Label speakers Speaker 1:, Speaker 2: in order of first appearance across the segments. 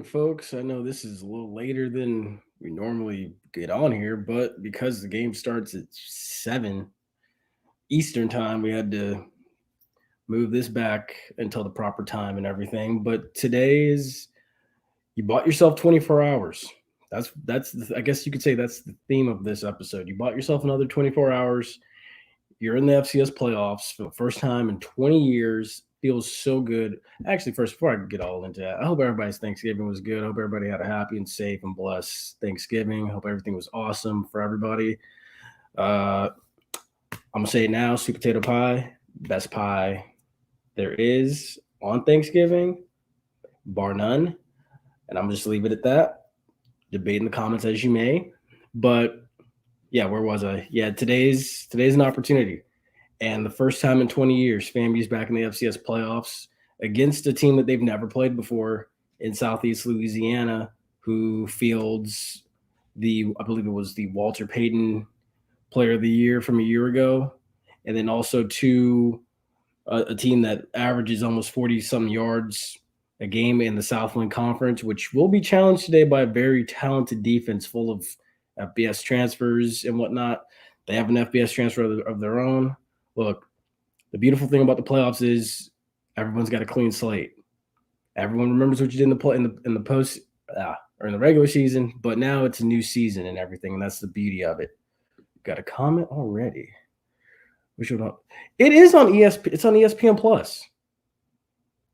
Speaker 1: Folks, I know this is a little later than we normally get on here, but because the game starts at 7 Eastern time, we had to move this back until the proper time and everything. But today is you bought yourself 24 hours. I guess you could say that's the theme of this episode. You bought yourself another 24 hours. You're in the FCS playoffs for the first time in 20 years. Feels so good. Actually, first, before I get all into that, I hope everybody's Thanksgiving was good. I hope everybody had a happy and safe and blessed Thanksgiving. I hope everything was awesome for everybody. Uh, I'm going to say it now, sweet potato pie, best pie there is on Thanksgiving, bar none. And I'm just leave it at that. Debate in the comments as you may. But yeah, where was I? Yeah, today's an opportunity. And the first time in 20 years, FAMU's back in the FCS playoffs against a team that they've never played before in Southeast Louisiana, who fields I believe it was the Walter Payton Player of the Year from a year ago, and then also a team that averages almost 40 some yards a game in the Southland Conference, which will be challenged today by a very talented defense full of FBS transfers and whatnot. They have an FBS transfer of their own. Look, the beautiful thing about the playoffs is everyone's got a clean slate. Everyone remembers what you did in the post or in the regular season, but now it's a new season and everything, and that's the beauty of it. Got a comment already. We should not. It is on ESP. It's on ESPN Plus.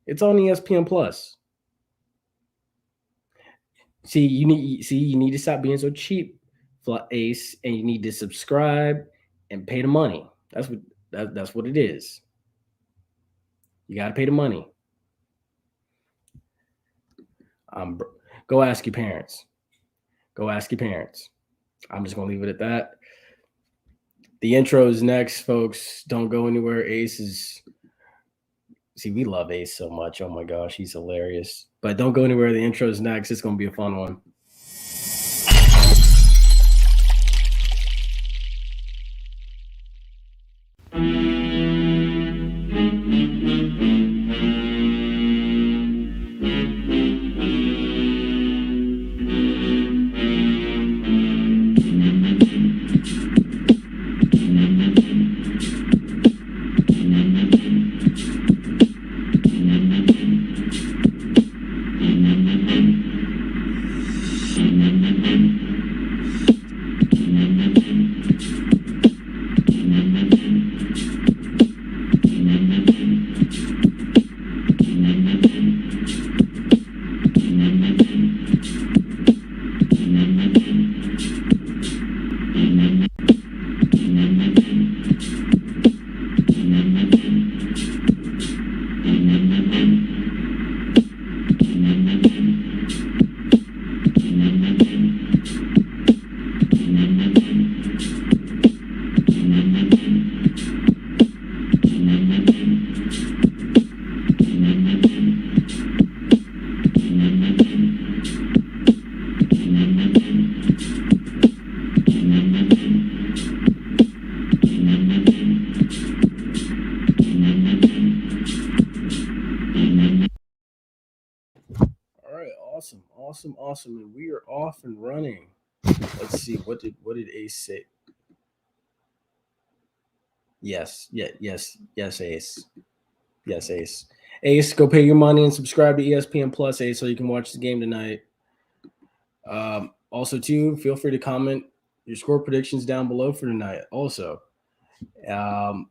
Speaker 1: It's on ESPN Plus. You need to stop being so cheap, Ace, and you need to subscribe and pay the money. That's what it is. You got to pay the money. Go ask your parents. Go ask your parents. I'm just gonna leave it at that. The intro is next, folks. Don't go anywhere. Ace is. See, we love Ace so much. Oh my gosh, he's hilarious. But don't go anywhere. The intro is next. It's gonna be a fun one. Awesome, and we are off and running. Let's see, what did Ace say? Yes, Ace. Yes, Ace. Ace, go pay your money and subscribe to ESPN Plus, Ace, so you can watch the game tonight. Also, too, feel free to comment your score predictions down below for tonight. Also, but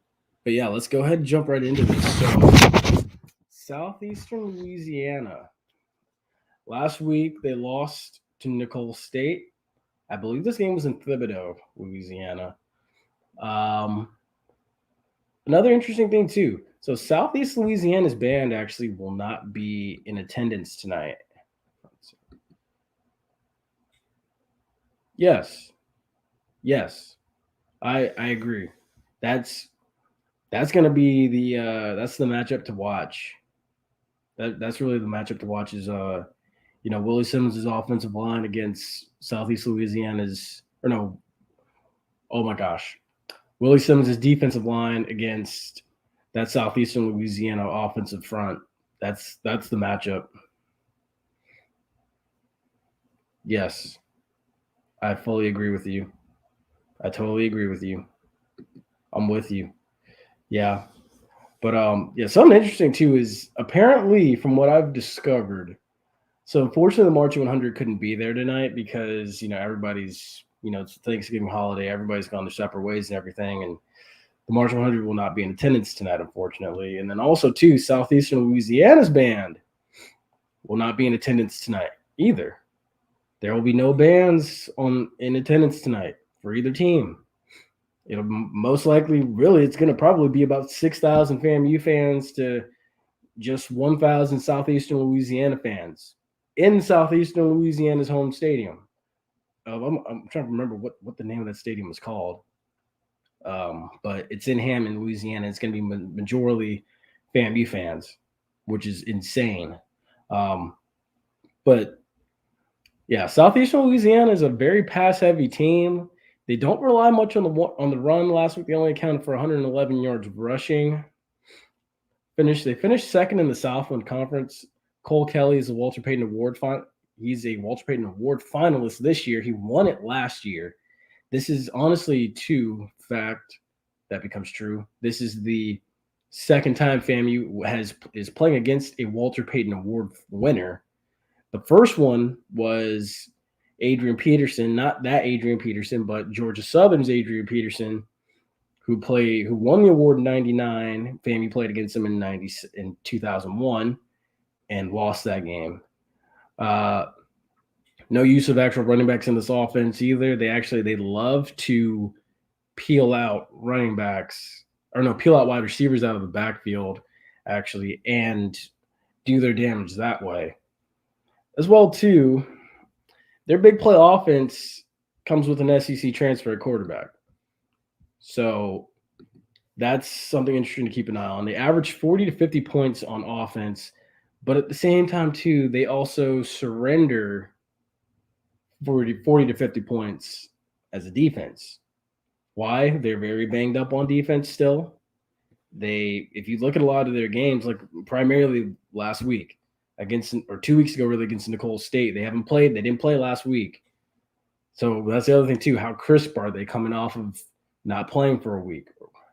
Speaker 1: yeah, let's go ahead and jump right into this. So, Southeastern Louisiana. Last week, they lost to Nicole State. I believe this game was in Thibodaux, Louisiana. Another interesting thing, too. So Southeast Louisiana's band actually will not be in attendance tonight. Yes. I agree. That's going to be that's the matchup to watch. That's really the matchup to watch is Willie Simmons' offensive line against Southeast Louisiana's, oh my gosh, Willie Simmons' defensive line against that Southeastern Louisiana offensive front. That's the matchup. Yes, I fully agree with you. I totally agree with you. I'm with you. Yeah. But yeah, something interesting too is apparently from what I've discovered. So unfortunately, the Marching 100 couldn't be there tonight because everybody's it's Thanksgiving holiday, everybody's gone their separate ways and everything, and the Marching 100 will not be in attendance tonight, unfortunately. And then also too, Southeastern Louisiana's band will not be in attendance tonight either. There will be no bands in attendance tonight for either team. It'll most likely, really, it's going to probably be about 6,000 FAMU fans to just 1,000 Southeastern Louisiana fans in Southeastern Louisiana's home stadium. I'm trying to remember what the name of that stadium was called, but it's in Hammond, Louisiana. It's going to be majorly FAMU fans, which is insane. But yeah, Southeastern Louisiana is a very pass-heavy team. They don't rely much on the run. Last week, they only accounted for 111 yards rushing. They finished second in the Southland Conference. Cole Kelly is a Walter Payton Award He's a Walter Payton Award finalist this year. He won it last year. This is honestly fact that becomes true. This is the second time FAMU is playing against a Walter Payton Award winner. The first one was Adrian Peterson, not that Adrian Peterson, but Georgia Southern's Adrian Peterson, who won the award in '99. FAMU played against him in 2001 and lost that game. No use of actual running backs in this offense either. They love to peel out wide receivers out of the backfield, actually, and do their damage that way. As well, too, their big play offense comes with an SEC transfer at quarterback. So that's something interesting to keep an eye on. They average 40 to 50 points on offense, but at the same time, too, they also surrender 40 to 50 points as a defense. Why? They're very banged up on defense still. If you look at a lot of their games, like primarily last week or 2 weeks ago, really against Nicole State, they didn't play last week. So that's the other thing too. How crisp are they coming off of not playing for a week?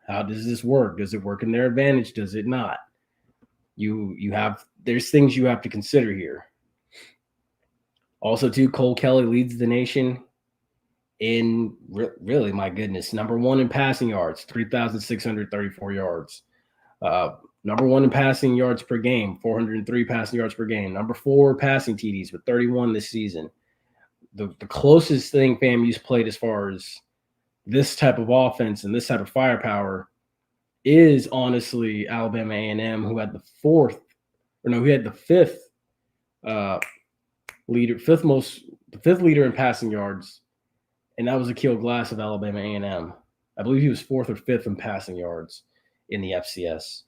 Speaker 1: How does this work? Does it work in their advantage? Does it not? There's things you have to consider here. Also, too, Cole Kelly leads the nation in really, my goodness, number one in passing yards, 3,634 yards. Number one in passing yards per game, 403 passing yards per game. Number four passing TDs with 31 this season. The closest thing FAMU's played as far as this type of offense and this type of firepower is honestly Alabama A&M, who had the fifth leader in passing yards, and that was Akil Glass of Alabama A&M. I believe he was fourth or fifth in passing yards in the FCS.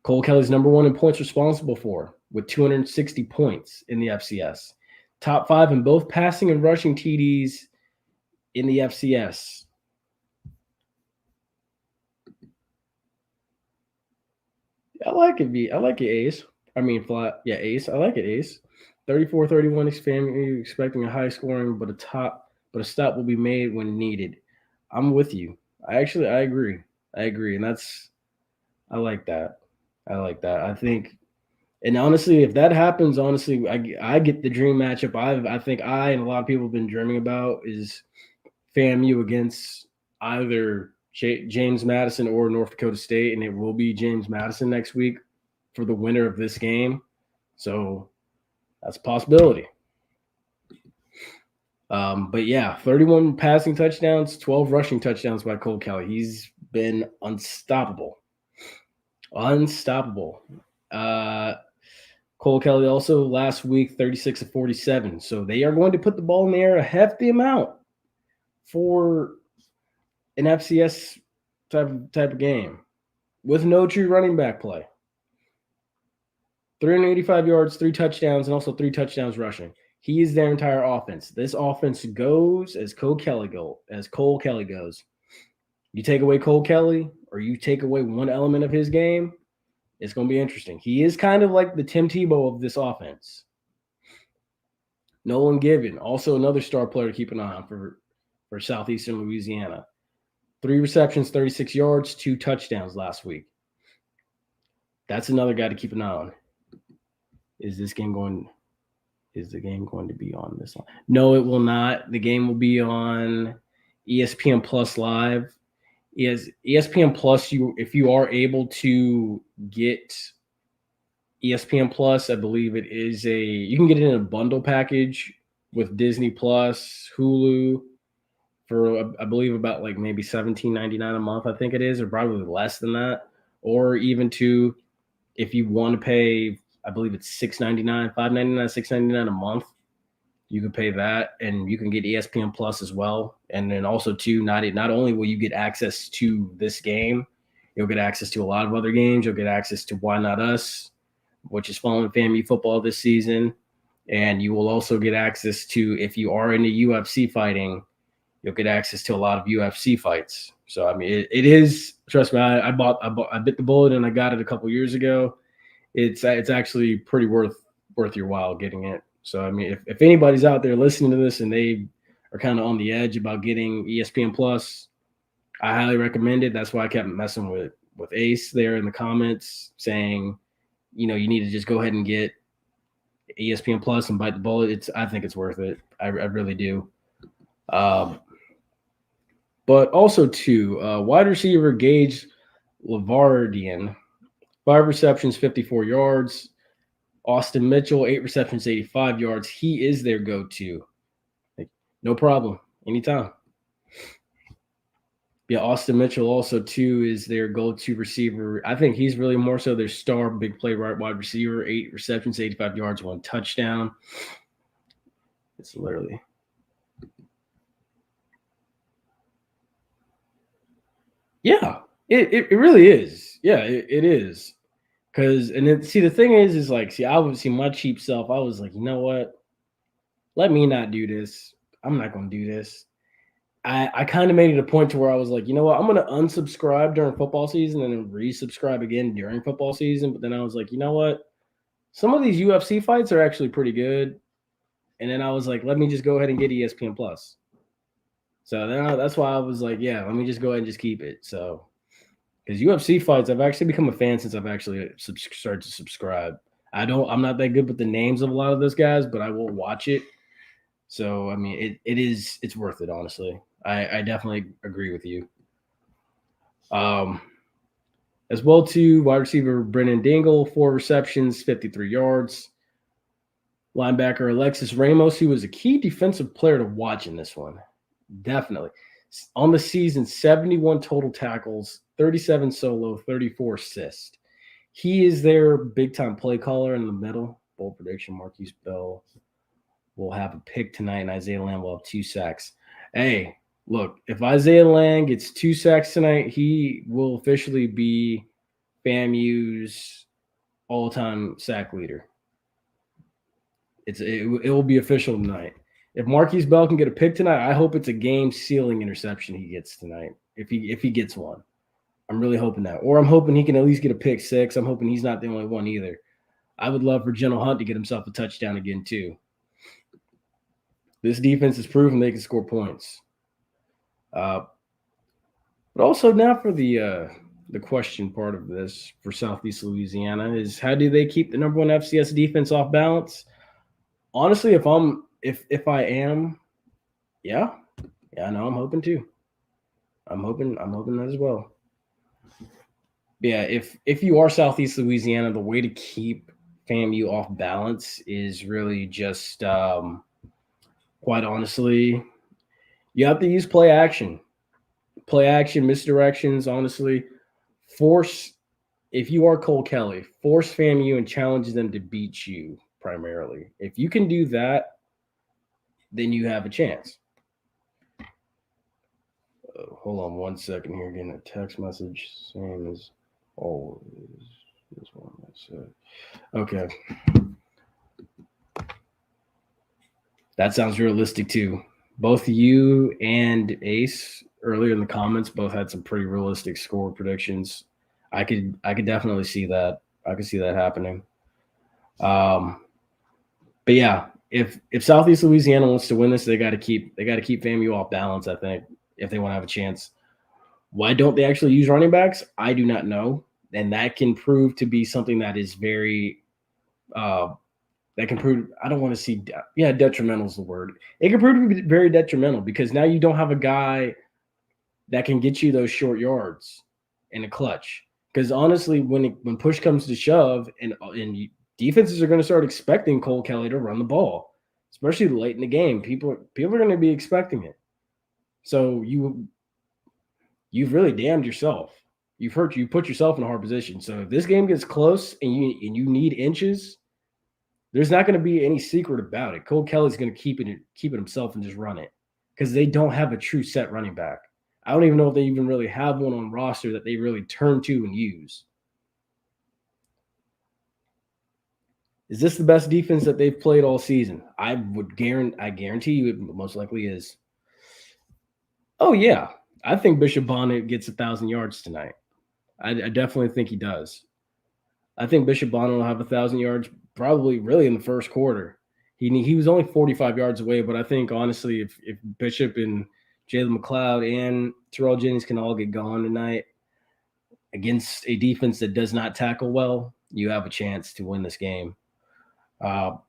Speaker 1: Cole Kelly's number one in points responsible for, with 260 points in the FCS. Top five in both passing and rushing TDs in the FCS. I like it, Ace. Ace. I like it, Ace. 34-31 expecting a high scoring, but a stop will be made when needed. I'm with you. I agree. And I like that. I think, and honestly, if that happens, I get the dream matchup. I think I and a lot of people have been dreaming about is FAMU against either James Madison or North Dakota State, and it will be James Madison next week for the winner of this game. So that's a possibility. But yeah, 31 passing touchdowns, 12 rushing touchdowns by Cole Kelly. He's been unstoppable. Cole Kelly also last week, 36 of 47. So they are going to put the ball in the air a hefty amount for an FCS type of game with no true running back play. 385 yards, 3 touchdowns, and also 3 touchdowns rushing. He is their entire offense. This offense goes as Cole Kelly goes. You take away Cole Kelly or you take away one element of his game, it's going to be interesting. He is kind of like the Tim Tebow of this offense. Nolan Gibbon, also another star player to keep an eye on for Southeastern Louisiana. 3 receptions, 36 yards, 2 touchdowns last week. That's another guy to keep an eye on. Is the game going to be on this line? No, it will not. The game will be on ESPN Plus Live. ESPN Plus, if you are able to get ESPN Plus, I believe you can get it in a bundle package with Disney Plus, Hulu for I believe about like maybe $17.99 a month, I think it is, or probably less than that. Or even if you want to pay, I believe it's $6.99, $5.99, $6.99 a month. You can pay that, and you can get ESPN Plus as well. And then also not only will you get access to this game, you'll get access to a lot of other games. You'll get access to Why Not Us, which is following FAMU football this season. And you will also get access to, if you are into UFC fighting, you'll get access to a lot of UFC fights. So, I mean, it is, trust me, I bit the bullet and I got it a couple years ago. It's actually pretty worth your while getting it. So, I mean, if anybody's out there listening to this and they are kind of on the edge about getting ESPN Plus, I highly recommend it. That's why I kept messing with Ace there in the comments saying, you need to just go ahead and get ESPN Plus and bite the bullet. I think it's worth it. I really do. But also, too, wide receiver Gage Lavardian, 5 receptions, 54 yards. Austin Mitchell, 8 receptions, 85 yards. He is their go-to. No problem. Anytime. Yeah, Austin Mitchell also, too, is their go-to receiver. I think he's really more so their star big play wide receiver. 8 receptions, 85 yards, 1 touchdown. It's literally... Yeah, it really is. Yeah, it is. The thing is like, I would see my cheap self. I was like, you know what? Let me not do this. I'm not going to do this. I kind of made it a point to where I was like, you know what? I'm going to unsubscribe during football season and then resubscribe again during football season. But then I was like, you know what? Some of these UFC fights are actually pretty good. And then I was like, let me just go ahead and get ESPN Plus. So then that's why I was like, yeah, let me just go ahead and just keep it. So, because UFC fights, I've actually become a fan since I've actually started to subscribe. I'm not that good with the names of a lot of those guys, but I will watch it. So, I mean, it's worth it, honestly. I definitely agree with you. As well, too, wide receiver Brennan Dingle, 4 receptions, 53 yards. Linebacker Alexis Ramos, who was a key defensive player to watch in this one. Definitely. On the season, 71 total tackles, 37 solo, 34 assists. He is their big-time play caller in the middle. Bold prediction, Marquise Bell will have a pick tonight, and Isaiah Lamb will have 2 sacks. Hey, look, if Isaiah Lamb gets 2 sacks tonight, he will officially be FAMU's all-time sack leader. It will be official tonight. If Marquise Bell can get a pick tonight, I hope it's a game-sealing interception he gets tonight. If he gets one, I'm really hoping that. Or I'm hoping he can at least get a pick 6. I'm hoping he's not the only one either. I would love for General Hunt to get himself a touchdown again too. This defense has proven they can score points. But also now for the question part of this for Southeast Louisiana is, how do they keep the number 1 FCS defense off balance? Honestly, if I am, yeah, no, I'm hoping to. I'm hoping that as well. Yeah, if you are Southeast Louisiana, the way to keep FAMU off balance is really just, quite honestly, you have to use play action, misdirections. Honestly, if you are Cole Kelly, force FAMU and challenge them to beat you primarily. If you can do that, then you have a chance. Hold on 1 second here. Getting a text message, same as always. This one, that's it. Okay. That sounds realistic too. Both you and Ace earlier in the comments both had some pretty realistic score predictions. I could definitely see that. I could see that happening. But yeah, if Southeast Louisiana wants to win this, they got to keep FAMU off balance. I think if they want to have a chance. Why don't they actually use running backs? I do not know, and that can prove to be something that is very that can prove. I don't want to see. Yeah, detrimental is the word. It can prove to be very detrimental because now you don't have a guy that can get you those short yards in a clutch. Because honestly, when push comes to shove, and defenses are going to start expecting Cole Kelly to run the ball, especially late in the game. People are going to be expecting it. So you've really damned yourself. You put yourself in a hard position. So if this game gets close and you need inches, there's not going to be any secret about it. Cole Kelly's going to keep it himself and just run it because they don't have a true set running back. I don't even know if they even really have one on roster that they really turn to and use. Is this the best defense that they've played all season? I guarantee you it most likely is. Oh, yeah. I think Bishop Bonnet gets 1,000 yards tonight. I definitely think he does. I think Bishop Bonnet will have 1,000 yards probably really in the first quarter. He was only 45 yards away, but I think honestly, if Bishop and Jalen McLeod and Terrell Jennings can all get going tonight against a defense that does not tackle well, you have a chance to win this game. How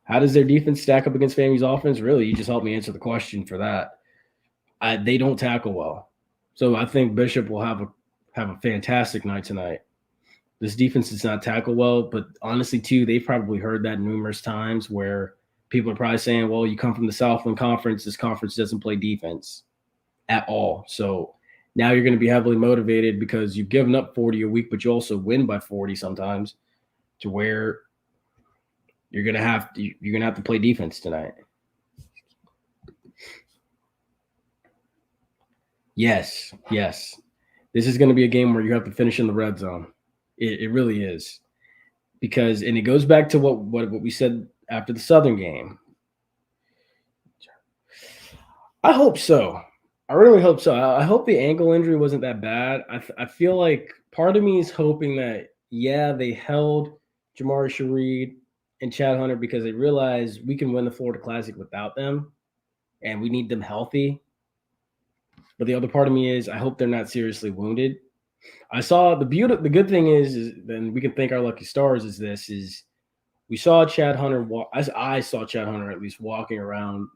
Speaker 1: does their defense stack up against FAMU's offense? Really, you just helped me answer the question for that. They don't tackle well, so I think Bishop will have a fantastic night tonight. This defense does not tackle well, but honestly, too, they've probably heard that numerous times where people are probably saying, well, you come from the Southland Conference. This conference doesn't play defense at all. So now you're going to be heavily motivated because you've given up 40 a week, but you also win by 40 sometimes to where you're going to have to play defense tonight. Yes. This is going to be a game where you have to finish in the red zone. It really is. And it goes back to what we said after the Southern game. I hope so. I really hope so. I hope the ankle injury wasn't that bad. I feel like part of me is hoping that, they held Jamari Shareed and Chad Hunter because they realized we can win the Florida Classic without them, and we need them healthy. But the other part of me is I hope they're not seriously wounded. I saw the good thing is then we can thank our lucky stars is we saw Chad Hunter I saw Chad Hunter at least walking around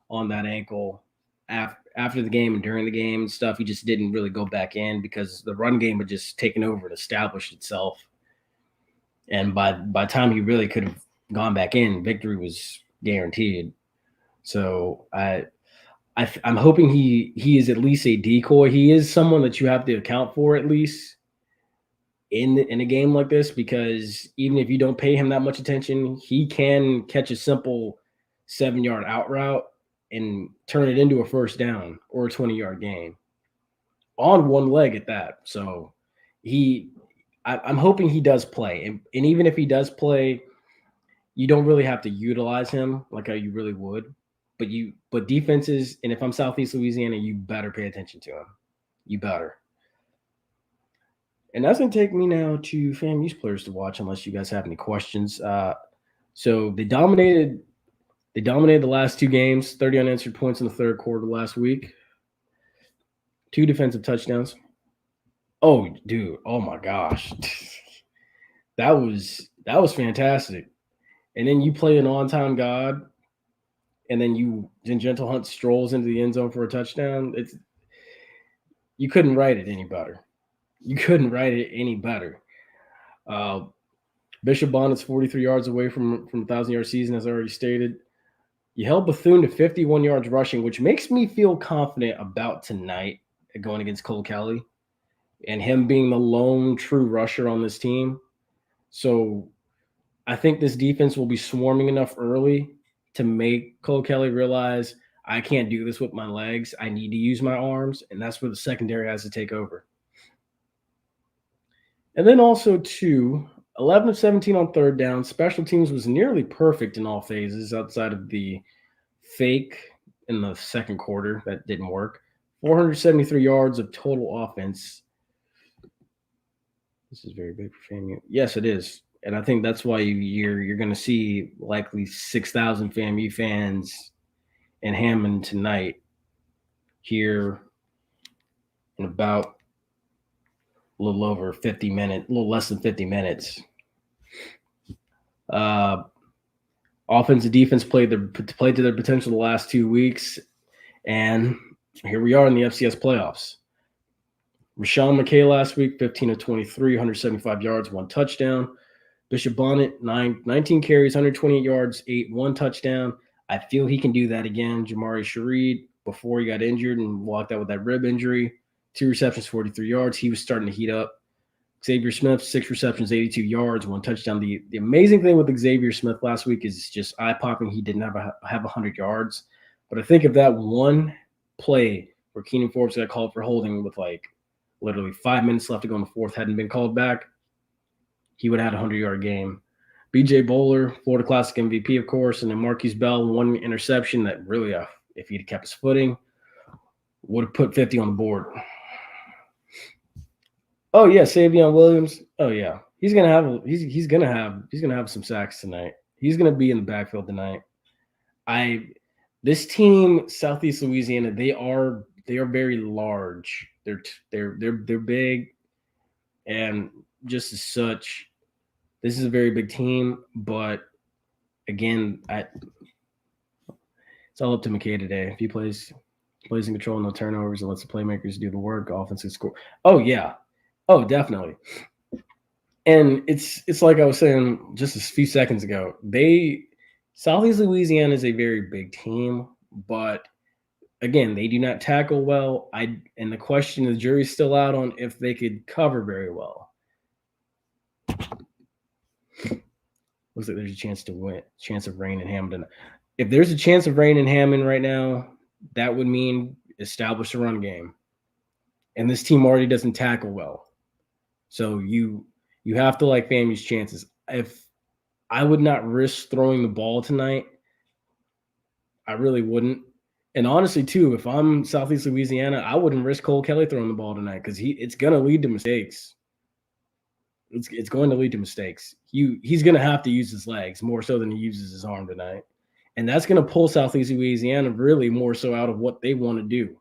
Speaker 1: on that ankle after the game and during the game and stuff. He just didn't really go back in because the run game had just taken over and established itself. And by the time he really could have gone back in, victory was guaranteed. So I'm hoping he is at least a decoy. He is someone that you have to account for at least in a game like this, because even if you don't pay him that much attention, he can catch a simple 7-yard out route and turn it into a first down or a 20-yard gain on one leg at that. So I'm hoping he does play. And even if he does play, you don't really have to utilize him like how you really would. But defenses, and if I'm Southeast Louisiana, you better pay attention to him. You better. And that's going to take me now to FAMU's players to watch, unless you guys have any questions. So they dominated the last two games, 30 unanswered points in the third quarter last week. 2 defensive touchdowns. Oh, dude. Oh, my gosh. That was fantastic. And then you play an on-time God, and then Gentle Hunt strolls into the end zone for a touchdown. You couldn't write it any better. Bishop Bonnet's 43 yards away from 1,000-yard season, as I already stated. You held Bethune to 51 yards rushing, which makes me feel confident about tonight going against Cole Kelly and him being the lone true rusher on this team. So I think this defense will be swarming enough early to make Cole Kelly realize I can't do this with my legs. I need to use my arms, and that's where the secondary has to take over. And then also, 11 of 17 on third down. Special teams was nearly perfect in all phases outside of the fake in the second quarter. That didn't work. 473 yards of total offense. This is very big for FAMU. Yes, it is. And I think that's why you're going to see likely 6,000 FAMU fans in Hammond tonight here in about a little over 50 minutes, a little less than 50 minutes. Offense and defense played to their potential the last 2 weeks, and here we are in the FCS playoffs. Rashawn McKay last week, 15 of 23, 175 yards, 1 touchdown. Bishop Bonnet, 19 carries, 128 yards, 1 touchdown. I feel he can do that again. Jamari Shareed, before he got injured and walked out with that rib injury, 2 receptions, 43 yards. He was starting to heat up. Xavier Smith, 6 receptions, 82 yards, 1 touchdown. The amazing thing with Xavier Smith last week is just eye-popping. He didn't have 100 yards. But I think of that one play where Keenan Forbes got called for holding with literally 5 minutes left to go in the fourth, hadn't been called back, he would have had a 100-yard game. B.J. Bowler, Florida Classic MVP, of course, and then Marquise Bell, 1 interception that really, if he'd kept his footing, would have put 50 on the board. Oh yeah, Savion Williams. Oh yeah, he's gonna have some sacks tonight. He's gonna be in the backfield tonight. This team, Southeast Louisiana, they are very large. They're big, and just as such, this is a very big team. But again, it's all up to McKay today. If he plays in control, no turnovers, and lets the playmakers do the work, offense can score. Oh yeah. Oh, definitely. And it's like I was saying just a few seconds ago. Southeast Louisiana is a very big team, but again, they do not tackle well. And the question, the jury's still out on if they could cover very well. Looks like there's a chance of rain in Hammond. If there's a chance of rain in Hammond right now, that would mean establish a run game. And this team already doesn't tackle well. So you have to like FAMU's chances. If I would not risk throwing the ball tonight, I really wouldn't. And honestly, too, if I'm Southeast Louisiana, I wouldn't risk Cole Kelly throwing the ball tonight because it's going to lead to mistakes. It's going to lead to mistakes. He's going to have to use his legs more so than he uses his arm tonight. And that's going to pull Southeast Louisiana really more so out of what they want to do.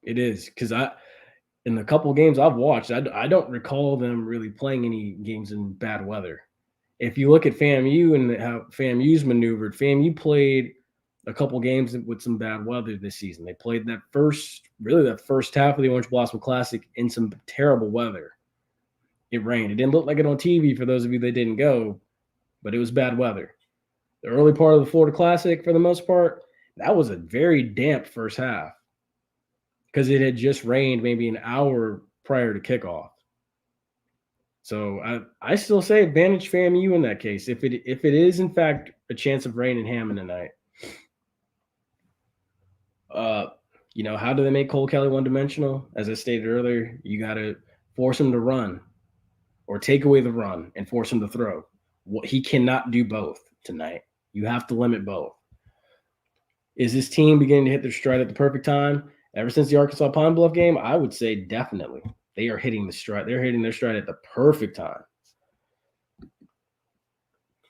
Speaker 1: It is, because in the couple games I've watched, I don't recall them really playing any games in bad weather. If you look at FAMU and how FAMU's maneuvered, FAMU played a couple games with some bad weather this season. They played that first half of the Orange Blossom Classic in some terrible weather. It rained. It didn't look like it on TV for those of you that didn't go, but it was bad weather. The early part of the Florida Classic, for the most part, that was a very damp first half because it had just rained maybe an hour prior to kickoff. So I still say advantage FAMU in that case. If it is in fact a chance of rain in Hammond tonight, how do they make Cole Kelly one-dimensional? As I stated earlier, you got to force him to run or take away the run and force him to throw. He cannot do both tonight. You have to limit both. Is this team beginning to hit their stride at the perfect time? Ever since the Arkansas Pine Bluff game, I would say definitely. They are hitting the stride. They're hitting their stride at the perfect time.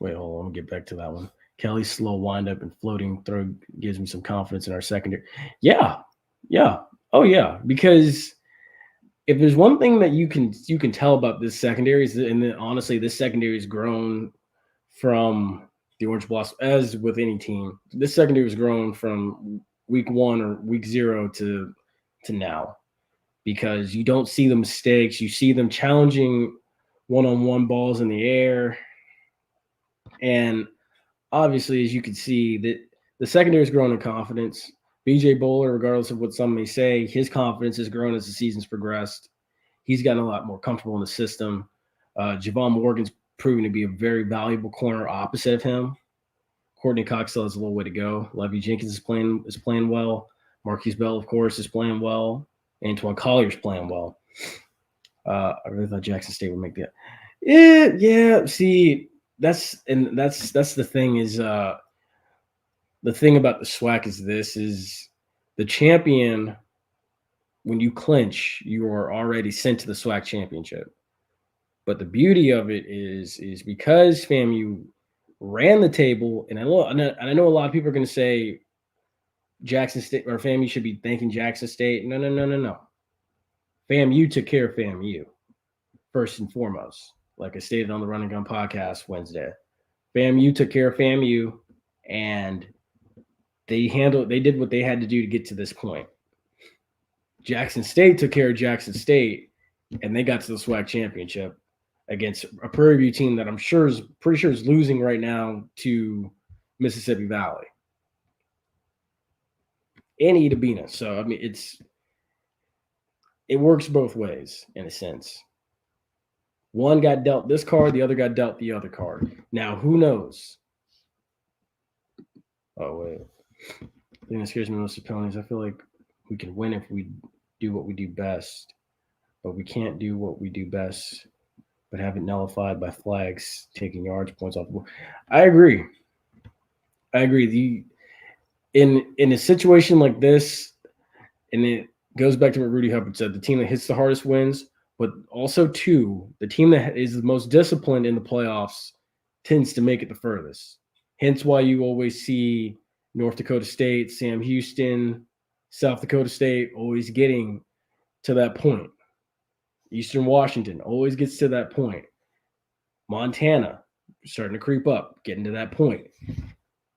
Speaker 1: Wait, hold on. Let me get back to that one. Kelly's slow windup and floating throw gives me some confidence in our secondary. Yeah. Oh, yeah. Because if there's one thing that you can tell about this secondary, and then honestly, this secondary has grown from the Orange Blossom, as with any team. This secondary has grown from week 1 or week 0 to now, because you don't see the mistakes. You see them challenging one-on-one balls in the air. And obviously, as you can see, that the secondary has grown in confidence. B.J. Bowler, regardless of what some may say, his confidence has grown as the season's progressed. He's gotten a lot more comfortable in the system. Javon Morgan's proven to be a very valuable corner opposite of him. Courtney Cox still has a little way to go. Levy Jenkins is playing well. Marquise Bell, of course, is playing well. Antoine Collier's playing well. I really thought Jackson State would make that. Yeah. See, that's the thing is the thing about the SWAC is the champion. When you clinch, you are already sent to the SWAC championship. But the beauty of it is because FAMU ran the table, and I know a lot of people are going to say Jackson State or FAMU should be thanking Jackson State. No. FAMU took care of FAMU first and foremost. Like I stated on the Running Gun podcast Wednesday, FAMU took care of FAMU, and they did what they had to do to get to this point. Jackson State took care of Jackson State, and they got to the SWAC championship against a Prairie View team that I'm pretty sure is losing right now to Mississippi Valley and Itabena. So I mean, it works both ways in a sense. One got dealt this card, the other got dealt the other card. Now, who knows? Oh wait, the thing that scares me most of penalties, I feel like we can win if we do what we do best, but we can't do what we do best but have it nullified by flags taking yards points off the board. I agree. In a situation like this, and it goes back to what Rudy Hubbard said, the team that hits the hardest wins, but also too, the team that is the most disciplined in the playoffs tends to make it the furthest. Hence why you always see North Dakota State, Sam Houston, South Dakota State always getting to that point. Eastern Washington always gets to that point. Montana starting to creep up, getting to that point.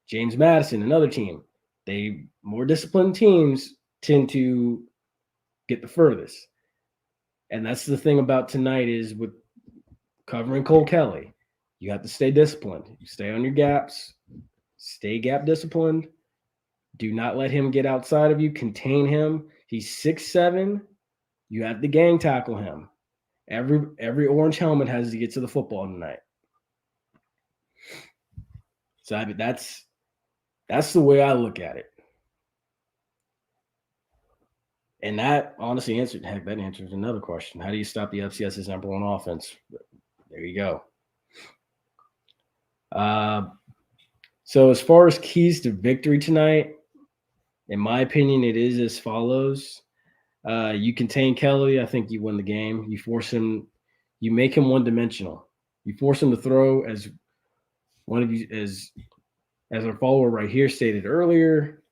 Speaker 1: James Madison, another team. They more disciplined teams tend to get the furthest. And that's the thing about tonight is with covering Cole Kelly, you have to stay disciplined. You stay on your gaps, stay gap disciplined. Do not let him get outside of you. Contain him. He's 6'7". You have to gang tackle him. Every orange helmet has to get to the football tonight. So I mean, that's the way I look at it. And that honestly answers another question. How do you stop the FCS's number one offense? There you go. So as far as keys to victory tonight, in my opinion, it is as follows. You contain Kelly, I think you win the game. You force him, you make him one-dimensional. You force him to throw as one of you as our follower right here stated earlier.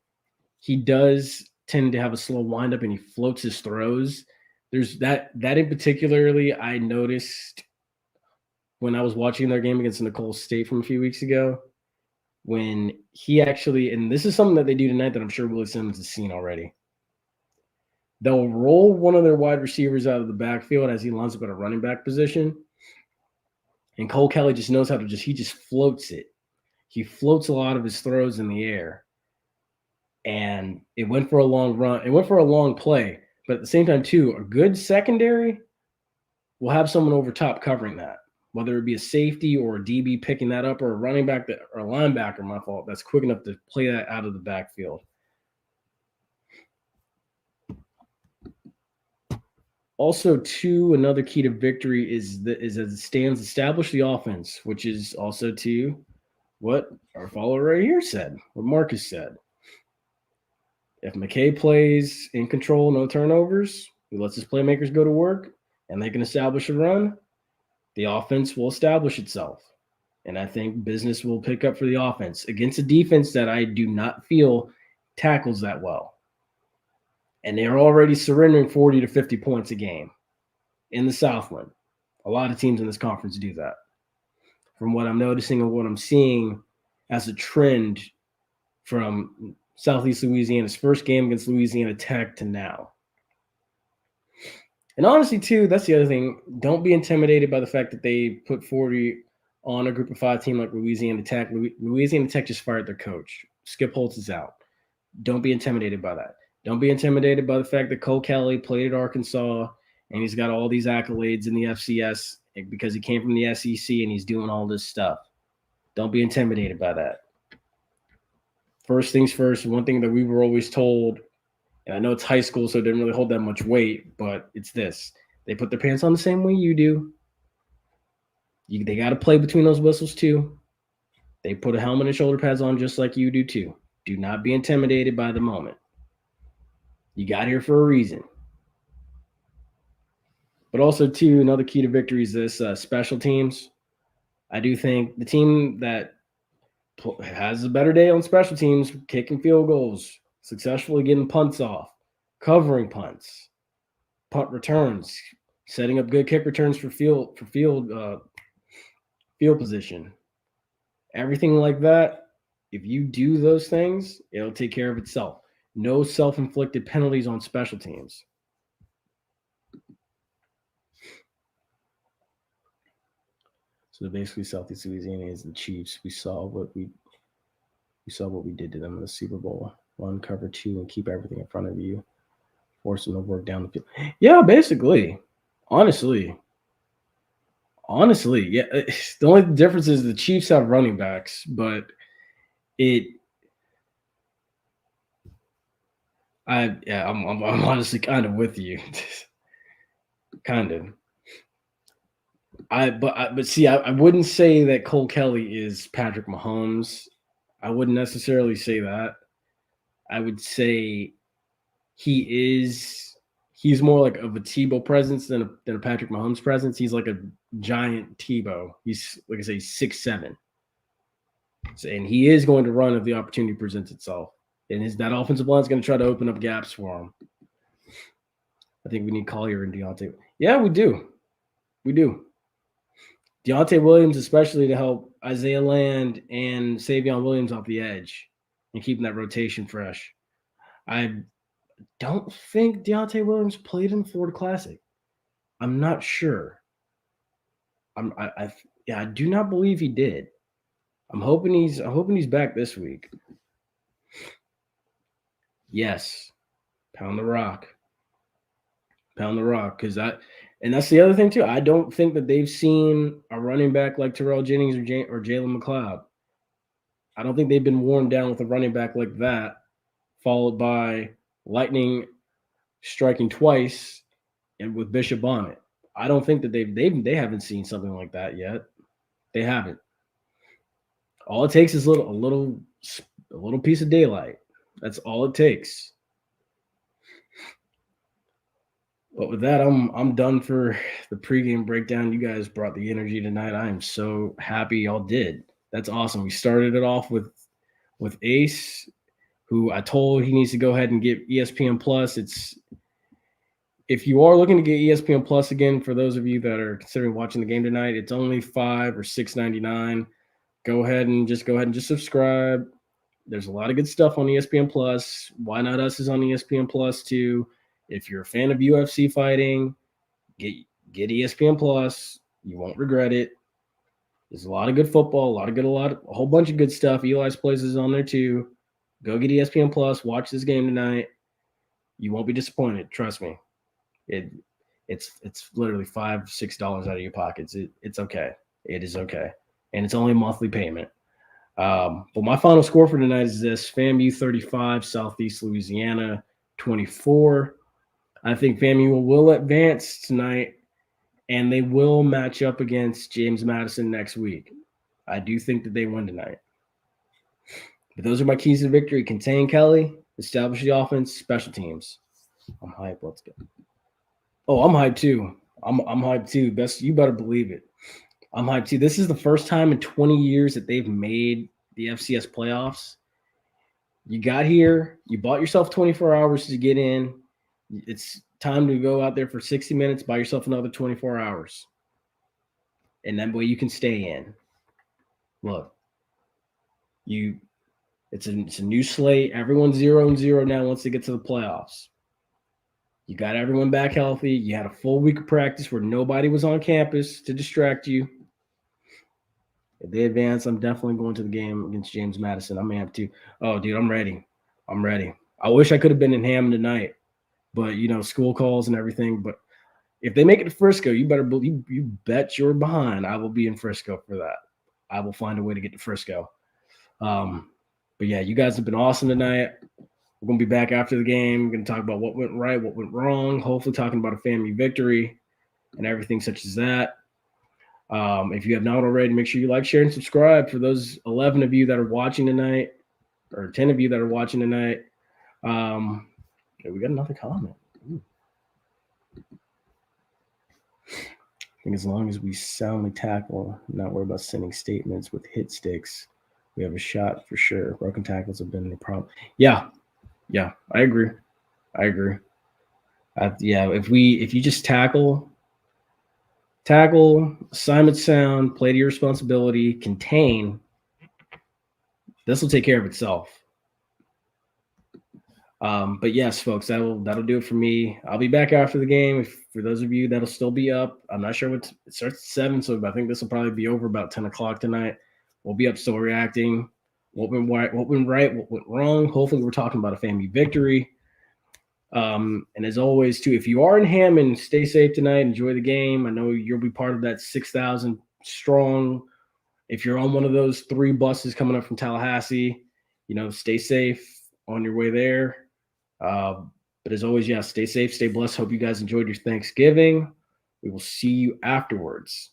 Speaker 1: He does tend to have a slow windup and he floats his throws. There's that in particularly I noticed when I was watching their game against Nicole State from a few weeks ago, when he actually, and this is something that they do tonight that I'm sure Willie Simmons has seen already. They'll roll one of their wide receivers out of the backfield as he lines up at a running back position. And Cole Kelly just knows how to he just floats it. He floats a lot of his throws in the air. And it went for a long run. It went for a long play. But at the same time, too, a good secondary will have someone over top covering that, whether it be a safety or a DB picking that up or a running back or a linebacker, my fault, that's quick enough to play that out of the backfield. Also, too, another key to victory is as it stands, establish the offense, which is also to what our follower right here said, what Marcus said. If McKay plays in control, no turnovers, he lets his playmakers go to work, and they can establish a run, the offense will establish itself. And I think business will pick up for the offense against a defense that I do not feel tackles that well. And they're already surrendering 40 to 50 points a game in the Southland. A lot of teams in this conference do that. From what I'm noticing and what I'm seeing as a trend from Southeast Louisiana's first game against Louisiana Tech to now. And honestly, too, that's the other thing. Don't be intimidated by the fact that they put 40 on a group of 5 team like Louisiana Tech. Louisiana Tech just fired their coach. Skip Holtz is out. Don't be intimidated by that. Don't be intimidated by the fact that Cole Kelly played at Arkansas and he's got all these accolades in the FCS because he came from the SEC and he's doing all this stuff. Don't be intimidated by that. First things first, one thing that we were always told, and I know it's high school, so it didn't really hold that much weight, but it's this. They put their pants on the same way you do. They got to play between those whistles too. They put a helmet and shoulder pads on just like you do too. Do not be intimidated by the moment. You got here for a reason. But also, too, another key to victory is this special teams. I do think the team that has a better day on special teams, kicking field goals, successfully getting punts off, covering punts, punt returns, setting up good kick returns for field position, everything like that. If you do those things, it'll take care of itself. No self-inflicted penalties on special teams. So basically, Southeast Louisiana is the Chiefs. We saw what we did to them in the Super Bowl. One, cover two, and keep everything in front of you, force them to work down the field. Yeah, basically. Honestly, yeah. The only difference is the Chiefs have running backs, but I'm honestly kind of with you. Kind of. But see, I wouldn't say that Cole Kelly is Patrick Mahomes. I wouldn't necessarily say that. I would say he's more like of a Tebow presence than a Patrick Mahomes presence. He's like a giant Tebow. He's, like I say, 6'7". So, and he is going to run if the opportunity presents itself. And that offensive line is going to try to open up gaps for him. I think we need Collier and Deontay. Yeah, we do. We do. Deontay Williams, especially to help Isaiah Land and Savion Williams off the edge and keeping that rotation fresh. I don't think Deontay Williams played in the Florida Classic. I'm not sure. I do not believe he did. I'm hoping he's back this week. Yes, pound the rock, because and that's the other thing too. I don't think that they've seen a running back like Terrell Jennings or Jalen McLeod. I don't think they've been worn down with a running back like that, followed by lightning striking twice, and with Bishop Bonnet. I don't think that they haven't seen something like that yet. They haven't. All it takes is a little piece of daylight. That's all it takes. But with that, I'm done for the pregame breakdown. You guys brought the energy tonight. I am so happy y'all did. That's awesome. We started it off with Ace, who I told he needs to go ahead and get ESPN Plus. If you are looking to get ESPN Plus again, for those of you that are considering watching the game tonight, it's only $5 or $6.99. Go ahead and just subscribe. There's a lot of good stuff on ESPN Plus. Why Not Us is on ESPN Plus too. If you're a fan of UFC fighting, get ESPN Plus. You won't regret it. There's a lot of good football, a whole bunch of good stuff. Eli's Place is on there too. Go get ESPN Plus. Watch this game tonight. You won't be disappointed. Trust me. It's literally $5-6 out of your pockets. It's okay. It is okay, and it's only a monthly payment. But my final score for tonight is this: FAMU 35, Southeast Louisiana 24. I think FAMU will advance tonight, and they will match up against James Madison next week. I do think that they win tonight. But those are my keys to victory: contain Kelly, establish the offense, special teams. I'm hyped. Let's go. Oh, I'm hyped too. I'm hyped too. You better believe it. I'm hyped too. This is the first time in 20 years that they've made the FCS playoffs. You got here. You bought yourself 24 hours to get in. It's time to go out there for 60 minutes, buy yourself another 24 hours. And that way you can stay in. Look, it's a new slate. Everyone's 0-0 now once they get to the playoffs. You got everyone back healthy. You had a full week of practice where nobody was on campus to distract you. If they advance, I'm definitely going to the game against James Madison. I may have to. Oh, dude, I'm ready. I wish I could have been in Hammond tonight, but school calls and everything. But if they make it to Frisco, you better believe, you bet you're behind. I will be in Frisco for that. I will find a way to get to Frisco. But yeah, you guys have been awesome tonight. We're going to be back after the game. We're going to talk about what went right, what went wrong, hopefully talking about a FAMU victory and everything such as that. If you have not already, make sure you like, share, and subscribe. For those 11 of you that are watching tonight, or 10 of you that are watching tonight, we got another comment. Ooh. think as long as we soundly tackle, not worry about sending statements with hit sticks, we have a shot for sure. Broken tackles have been the problem. Yeah, I agree. I agree. Yeah, if you just tackle, assignment sound, play to your responsibility, contain, this will take care of itself. But yes, folks, that'll do it for me. I'll be back after the game. For those of you that'll still be up, I'm not sure what it starts at 7, so I think this will probably be over about 10 o'clock tonight. We'll be up still reacting. What went right, what went wrong. Hopefully, we're talking about a family victory. And as always, too, if you are in Hammond, stay safe tonight. Enjoy the game. I know you'll be part of that 6,000 strong. If you're on one of those 3 buses coming up from Tallahassee, stay safe on your way there. But as always, stay safe, stay blessed. Hope you guys enjoyed your Thanksgiving. We will see you afterwards.